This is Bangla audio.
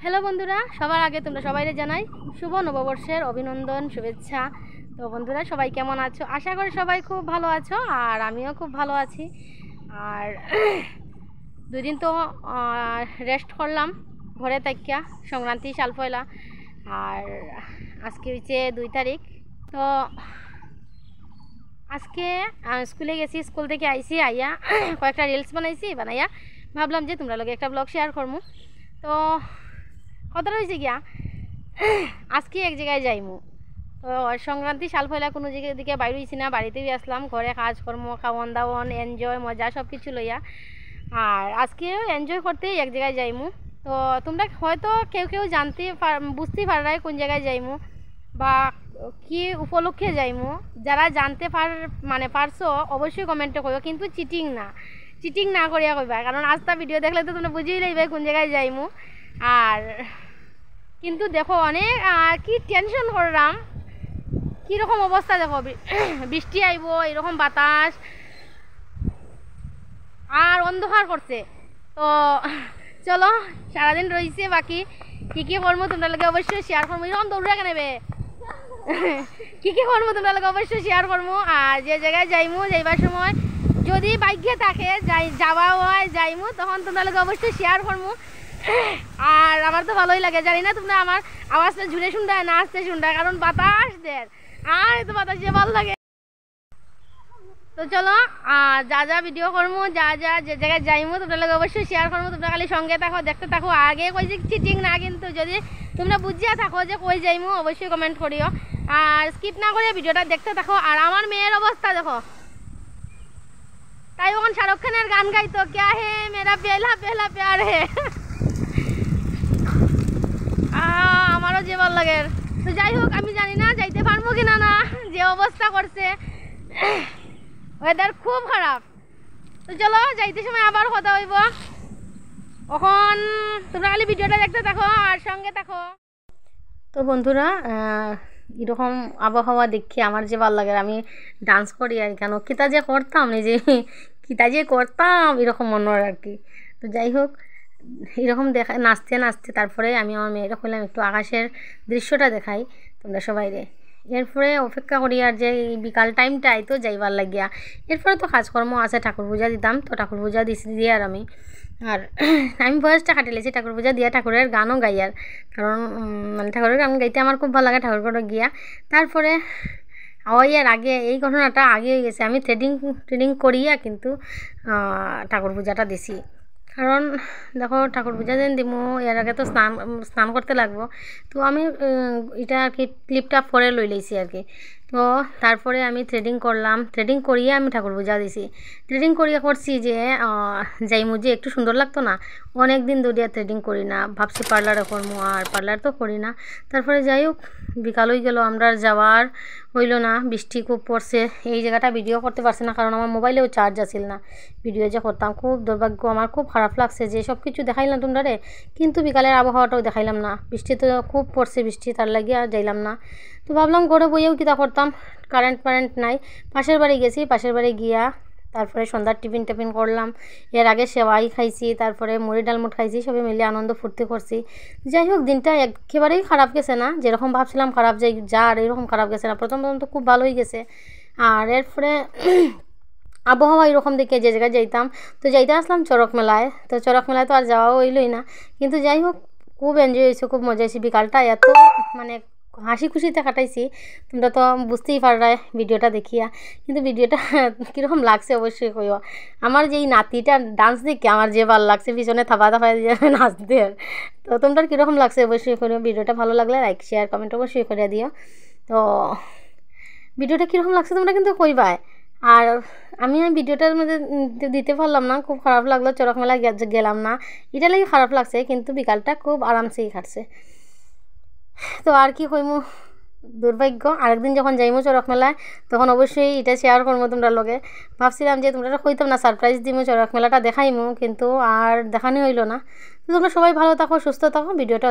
হ্যালো বন্ধুরা, সবার আগে তোমরা সবাইকে জানাই শুভ নববর্ষের অভিনন্দন, শুভেচ্ছা। তো বন্ধুরা, সবাই কেমন আছো? আশা করি সবাই খুব ভালো আছো, আর আমিও খুব ভালো আছি। আর দুদিন তো রেস্ট করলাম ঘরে থাকিয়া, সংক্রান্তি সাল পয়লা, আর আজকে হচ্ছে 2 তারিখ। তো আজকে স্কুলে গেছি, স্কুল থেকে আইসি, আইয়া কয়েকটা রিলস বানাইয়া ভাবলাম যে তোমরা লগে একটা ব্লগ শেয়ার করবো। তো কথাটা হয়েছে গিয়া, আজকে এক জায়গায় যাইমু। তো সংক্রান্তি সাল ফেলা কোনো জায়গার দিকে বাইরে হয়েছি না, বাড়িতেই আসলাম, ঘরে কাজকর্ম, খাওয়ান দাওয়ান, এনজয় মজা সব কিছু লইয়া। আর আজকেও এনজয় করতেই এক জায়গায় যাইমু। তো তোমরা হয়তো কেউ কেউ বুঝতেই পারাই কোন জায়গায় যাইমু বা কি উপলক্ষে যাইমু। যারা জানতে পারছো অবশ্যই কমেন্টে কইও, কিন্তু চিটিং না করিয়া কইবা, কারণ আজটা ভিডিও দেখলে তো তোমরা বুঝেই লইবে কোন জায়গায় যাইমু। আর কিন্তু দেখো অনেক কি টেনশন করলাম, কীরকম অবস্থা দেখো, বৃষ্টি আইব, এরকম বাতাস আর অন্ধকার করছে। তো চলো, সারাদিন রয়েছে, বাকি কী কী করবো তোমরা লাগে অবশ্যই শেয়ার করবো। এরকম দৌড়া কেন কী কী করবো তোমরা লাগে অবশ্যই শেয়ার করবো। আর যে জায়গায় যাইমু, যাইবার সময় যদি বাইকে থাকে যাওয়া হয় যাইমু, তখন তোমরা লাগে অবশ্যই শেয়ার করবো। আর আমার তো ভালোই লাগে, জানি না তোমরা আমার আওয়াজটা ঝুলে শুনতে না আসতে শুনতে, কারণ বাতাস দের আর তো বাতাস যে ভালো লাগে। তো চলো, যা যা ভিডিও করবো, যে জায়গায় যাইমু তোমরা লাগে অবশ্যই শেয়ার করবো। তোমরা খালি সঙ্গে থাকো, দেখতে থাকো। আগে কই যে চিটিং না, কিন্তু যদি তোমরা বুঝিয়া থাকো যে কই যাইমু অবশ্যই কমেন্ট করিও, আর স্কিপ না করে ভিডিওটা দেখতে থাকো। আর আমার মেয়ের অবস্থা দেখো, তাই ওখানে শাহরুখ খানের গান গাইতো, ক্যা হে মেরা পেলা পেলা প্যার হে, আমারও যে ভালো লাগে। তো যাই হোক, আমি জানি না যাইতে পারবো কিনা, না যে অবস্থা করছে, ওয়েদার খুব খারাপ। তো চলো, যাইতে সময় আবার কথা হইব। এখন তোমরা খালি ভিডিওটা দেখতে থাকো আর সঙ্গে থাকো। তো বন্ধুরা, এরকম আবহাওয়া দেখি আমার যে ভালো লাগে, আমি ডান্স করি আর কেন কিতা যে করতাম, এরকম মনে হয় আর কি। তো যাই হোক, এরকম নাচতে নাচতে তারপরে আমি আমার মেয়েরা কইলাম একটু আকাশের দৃশ্যটা দেখাই তোমরা সবাইরে। এরপরে অপেক্ষা করি আর যে বিকাল টাইমটাই তো যাইবার লাগিয়া। এরপরে তো কাজকর্ম আছে, ঠাকুর পূজা দিতাম, তো ঠাকুর পূজা দিয়ে আর আমি বয়সটা কাটিলেছি ঠাকুর পূজা দিয়া, ঠাকুরের গানও গাই। আর কারণ ঠাকুরের গান গাইতে আমার খুব ভালো লাগে, ঠাকুর ঘরে গিয়া। তারপরে আর আগে এই ঘটনাটা আগে হয়ে গেছে, আমি ট্রেডিং করিয়া কিন্তু ঠাকুর পূজাটা দিছি। কারণ দেখো, ঠাকুর পূজা যেন দিমু, এর আগে তো স্নান করতে লাগবো। তো আমি এটা আর কি ক্লিপটা পরে লই লইছি আর কি। তো তারপরে আমি থ্রেডিং করলাম, থ্রেডিং করিয়ে আমি ঠাকুর পূজা দিছি। থ্রেডিং করিয়ে করছি যে যাইমু যে একটু সুন্দর লাগতো না, অনেক দিন ধরিয়া থ্রেডিং করি না, ভাবছি পার্লারে করবো, আর পার্লার তো করি না। তারপরে যাই হোক, বিকাল হয়ে গেল, আমরা যাওয়ার হইল না, বৃষ্টি খুব পড়ছে। এই জায়গাটা ভিডিও করতে পারছি না, কারণ আমার মোবাইলেও চার্জ আছিল না। ভিডিও যে করতাম, খুব দুর্ভাগ্য, আমার খুব খারাপ লাগছে যে সব কিছু দেখাইলাম তোমরা রে, কিন্তু বিকালের আবহাওয়াটাও দেখাইলাম না। বৃষ্টি তো খুব পড়ছে, বৃষ্টি তার লাগিয়ে আর যাইলাম না। তো ভাবলাম ঘরে বইয়েও কিতা করতাম, কারেন্ট নাই। পাশের বাড়ি গেছি, পাশের বাড়ি গিয়া তারপরে সন্ধ্যার টিফিন করলাম। এর আগে সেওয়াই খাইছি, তারপরে মুড়ি ডালমুট খাইছি, সবাই মিলে আনন্দ ফুর্তি করছি। যাই হোক, দিনটা একেবারেই খারাপ গেছে না, যেরকম ভাবছিলাম খারাপ আর এরকম খারাপ গেছে না। প্রথম তো খুব ভালোই গেছে। আর এরপরে আবহাওয়া এরকম দেখে যে জায়গায় যাইতাম, তো যাইতে আসলাম চড়ক মেলায়। তো চড়ক মেলায় তো আর যাওয়া হইলই না, কিন্তু যাই হোক, খুব এনজয় হয়েছে, খুব মজা হয়েছে। বিকালটা এত হাসি খুশিতে কাটাইছি, তোমরা তো বুঝতেই পারবে ভিডিওটা দেখিয়া। কিন্তু ভিডিওটা কীরকম লাগছে অবশ্যই কইও। আমার যে এই নাতিটা ডান্স দেখে আমার যে ভালো লাগছে, পিছনে থাপা দিয়ে নাচতে। তো তোমরা কীরকম লাগছে অবশ্যই করিও। ভিডিওটা ভালো লাগলে লাইক শেয়ার কমেন্ট অবশ্যই করে দিও। তো ভিডিওটা কীরকম লাগছে তোমরা কিন্তু কইবাই। আর আমি ভিডিওটার মধ্যে দিতে পারলাম না, খুব খারাপ লাগলো। চড়ক মেলায় গেলাম না, এটা লাগে খারাপ লাগছে, কিন্তু বিকালটা খুব আরামসেই কাটছে। তো আর কি কইমু, দুর্ভাগ্য। আরেকদিন যখন যাইমু চড়ক মেলায়, তখন অবশ্যই এটা শেয়ার করবো তোমরা লগে। ভাবছিলাম যে তোমরা কইতাম না, সারপ্রাইজ দিমু, চড়ক মেলাটা দেখাইমু, কিন্তু আর দেখানি হইল না। তো তোমরা সবাই ভালো থাকো, সুস্থ থাকো। ভিডিওটা